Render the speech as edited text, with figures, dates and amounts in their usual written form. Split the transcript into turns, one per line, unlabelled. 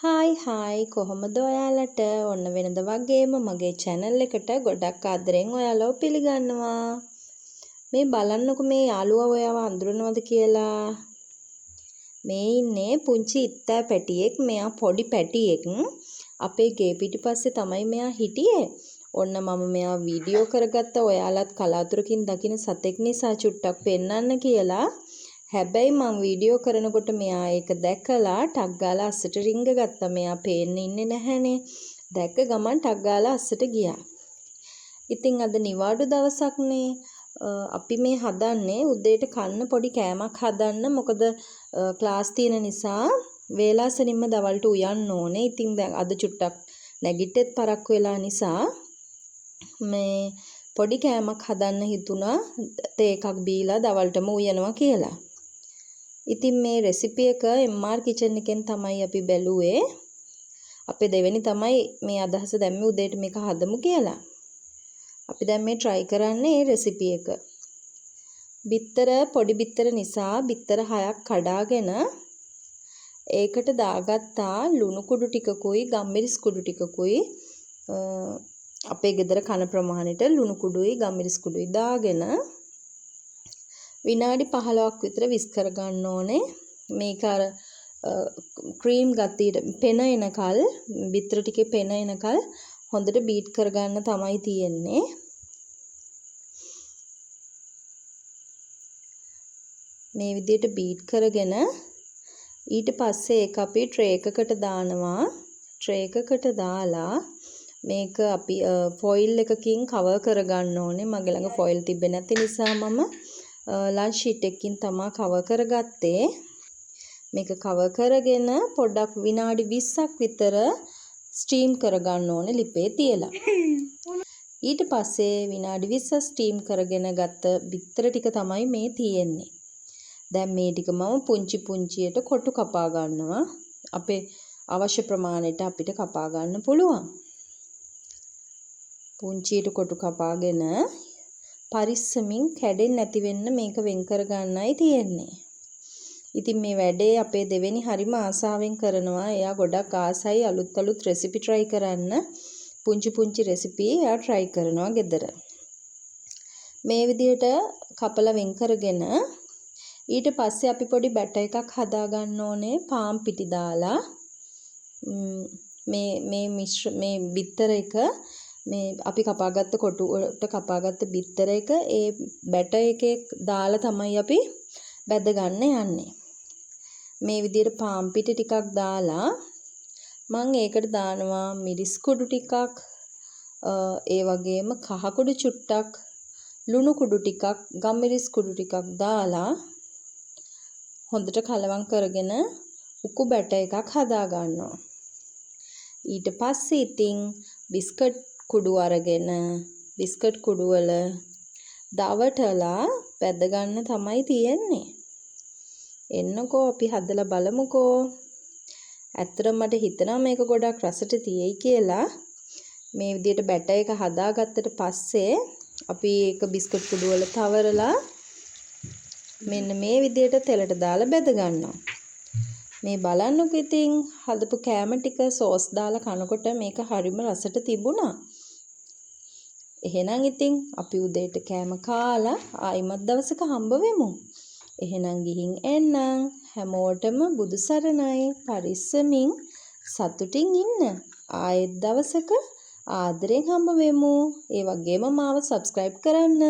Hi කොහොමද ඔයාලට ඔන්න වෙනද වගේම මගේ channel එකට ගොඩක් ආදරෙන් ඔයාලව පිළිගන්නවා. මේ බලන්නකෝ මේ යාළුවා ඔයාව අඳුරනවද කියලා. මේ ඉන්නේ පුංචි ඉත්තෑ පැටියෙක්. මෙයා පොඩි පැටියෙක්. අපේ ගේ පිටිපස්සේ තමයි මෙයා හිටියේ. ඔන්න මම මෙයා වීඩියෝ කරගත්ත ඔයාලත් කලාතුරකින් දකින සතෙක් නිසා චුට්ටක් පෙන්නන්න කියලා. හැබැයි මම වීඩියෝ කරනකොට මෙයා ඒක දැකලා ටක් ගාලා අස්සට රිංග ගත්තා. මෙයා පේන්නේ ඉන්නේ නැහනේ. දැක්ක ගමන් ටක් ගාලා අස්සට ගියා. ඉතින් අද නිවාඩු දවසක්නේ. අපි මේ හදන්නේ උදේට කන්න පොඩි කෑමක් හදන්න. මොකද ක්ලාස් තියෙන නිසා වේලාසනින්ම දවල්ට උයන්න ඕනේ. ඉතින් දැන් අද චුට්ටක් නැගිට්ටෙත් පරක්කු වෙලා නිසා මේ පොඩි කෑමක් හදන්න හිතුණා. තේ එකක් බීලා දවල්ටම උයනවා කියලා. ඉතින් මේ රෙසිපි එක MR කිචන් එකෙන් තමයි අපි බැලුවේ. අපේ දෙවෙනි තමයි මේ අදහස දැම්මේ උදේට මේක හදමු කියලා. අපි දැන් මේ try කරන්නේ මේ රෙසිපි එක. බිත්තර පොඩි බිත්තර නිසා බිත්තර 6ක් කඩාගෙන ඒකට දාගත්තා ලුණු කුඩු ටිකකුයි ගම්මිරිස් කුඩු ටිකකුයි අපේ ගෙදර කන ප්‍රමාණයට ලුණු කුඩුයි ගම්මිරිස් කුඩුයි දාගෙන විනාඩි 15ක් විතර විස් කර ගන්න ඕනේ. මේක අර ක්‍රීම් ගතියට පෙන එනකල් බිත්තර ටිකේ පෙන එනකල් හොඳට බීට් කර ගන්න තමයි තියෙන්නේ. මේ විදිහට බීට් කරගෙන ඊට පස්සේ ඒක අපි ට්‍රේ එකකට දානවා. ට්‍රේ එකකට දාලා මේක අපි ෆොයිල් එකකින් කවර් කරගන්න ඕනේ. මගේ ළඟ ෆොයිල් තිබ්බේ නැති නිසා මම ලන්ච් ෂීට් එකකින් තමයි කවර් කරගත්තේ. මේක කවර් කරගෙන පොඩ්ඩක් විනාඩි 20ක් විතර ස්ටීම් කරගන්න ඕනේ ලිපේ තියලා. ඊට පස්සේ විනාඩි 20 ස්ටීම් කරගෙන ගත්ත බිත්තර ටික තමයි මේ තියෙන්නේ. දැන් මේ ටික මම පුංචියට කොටු කපා ගන්නවා. අපේ අවශ්‍ය ප්‍රමාණයට අපිට කපා ගන්න පුළුවන්. පුංචියට කොටු කපාගෙන පරිස්සමින් කැඩෙන්නේ නැති වෙන්න මේක වෙන් කර ගන්නයි තියෙන්නේ. ඉතින් මේ වැඩේ අපේ දෙවෙනි හරිම ආසාවෙන් කරනවා. එයා ගොඩක් ආසයි අලුත් රෙසිපි try කරන්න. පුංචි රෙසිපි එයා try කරනවා ගෙදර. මේ විදිහට කපලා වෙන් කරගෙන ඊට පස්සේ අපි පොඩි බැටර් එකක් හදා ගන්න ඕනේ. පාන් පිටි දාලා මේ බිත්තර එක මේ අපි කපාගත්ත කොටුවට කපාගත්ත බිත්තර එක ඒ බැටර් එකේ දාලා තමයි අපි බැද ගන්න යන්නේ. මේ විදිහට පාන් පිටි ටිකක් දාලා මම ඒකට දානවා මිරිස් කුඩු ටිකක්, ඒ වගේම කහ කුඩු චුට්ටක්, ලුණු කුඩු ටිකක්, ගම්මිරිස් කුඩු ටිකක් දාලා හොඳට කලවම් කරගෙන උකු බැටර් එකක් හදා ගන්නවා. ඊට පස්සේ ඉතින් බිස්කට් කුඩු අරගෙන බිස්කට් කුඩු වල දවටලා පැද ගන්න තමයි තියෙන්නේ. එන්නකෝ අපි හදලා බලමුකෝ. ඇත්තටම මට හිතෙනවා මේක ගොඩක් රසට තියෙයි කියලා. මේ විදිහට බැටර් එක හදාගත්තට පස්සේ අපි ඒක බිස්කට් කුඩු වල තවරලා මෙන්න මේ විදිහට තෙලට දාලා බෙද ගන්නවා. මේ බලන්නකෝ ඉතින් හදපු කෑම ටික සෝස් දාලා කනකොට මේක හරිම රසට තිබුණා. එහෙනම් ඉතින් අපි උදේට කෑම කාලා ආයිමත් දවසක හම්බ වෙමු. එහෙනම් ගිහින් එන්නම්. හැමෝටම බුදු සරණයි. පරිස්සමින් සතුටින් ඉන්න. ආයෙත් දවසක ආදරෙන් හම්බ වෙමු. ඒ වගේම මාව subscribe කරන්න.